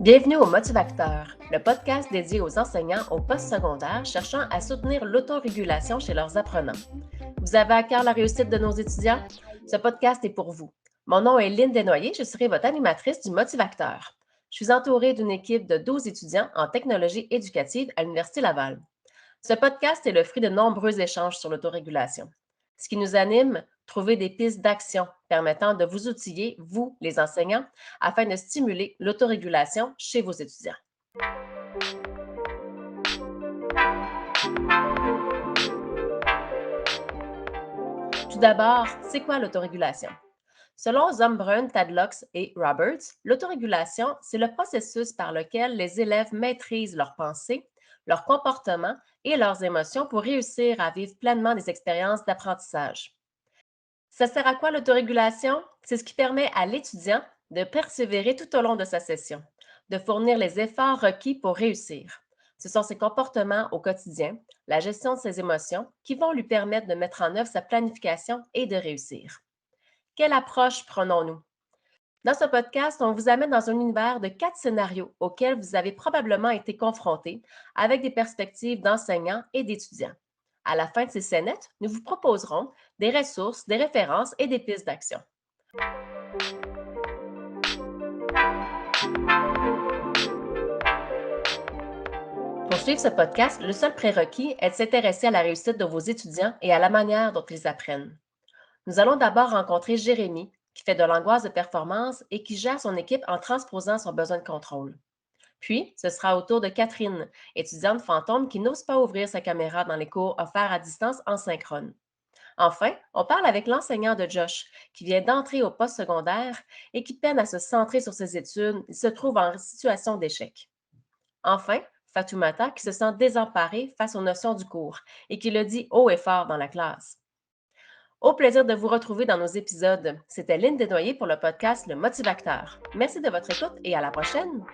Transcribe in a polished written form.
Bienvenue au Motivacteur, le podcast dédié aux enseignants au post-secondaire cherchant à soutenir l'autorégulation chez leurs apprenants. Vous avez à cœur la réussite de nos étudiants? Ce podcast est pour vous. Mon nom est Lynne Desnoyers, je serai votre animatrice du Motivacteur. Je suis entourée d'une équipe de 12 étudiants en technologie éducative à l'Université Laval. Ce podcast est le fruit de nombreux échanges sur l'autorégulation. Ce qui nous anime, trouver des pistes d'action permettant de vous outiller, vous, les enseignants, afin de stimuler l'autorégulation chez vos étudiants. Tout d'abord, c'est quoi l'autorégulation? Selon Zumbrun, Tadlock et Roberts, l'autorégulation, c'est le processus par lequel les élèves maîtrisent leurs pensées, leurs comportements et leurs émotions pour réussir à vivre pleinement des expériences d'apprentissage. Ça sert à quoi l'autorégulation? C'est ce qui permet à l'étudiant de persévérer tout au long de sa session, de fournir les efforts requis pour réussir. Ce sont ses comportements au quotidien, la gestion de ses émotions qui vont lui permettre de mettre en œuvre sa planification et de réussir. Quelle approche prenons-nous? Dans ce podcast, on vous amène dans un univers de 4 scénarios auxquels vous avez probablement été confrontés avec des perspectives d'enseignants et d'étudiants. À la fin de ces scénettes, nous vous proposerons des ressources, des références et des pistes d'action. Pour suivre ce podcast, le seul prérequis est de s'intéresser à la réussite de vos étudiants et à la manière dont ils apprennent. Nous allons d'abord rencontrer Jérémy, qui fait de l'angoisse de performance et qui gère son équipe en transposant son besoin de contrôle. Puis, ce sera au tour de Catherine, étudiante fantôme qui n'ose pas ouvrir sa caméra dans les cours offerts à distance en synchrone. Enfin, on parle avec l'enseignant de Josh, qui vient d'entrer au post-secondaire et qui peine à se centrer sur ses études et se trouve en situation d'échec. Enfin, Fatoumata, qui se sent désemparée face aux notions du cours et qui le dit haut et fort dans la classe. Au plaisir de vous retrouver dans nos épisodes. C'était Lynne Desnoyers pour le podcast Le Motivacteur. Merci de votre écoute et à la prochaine!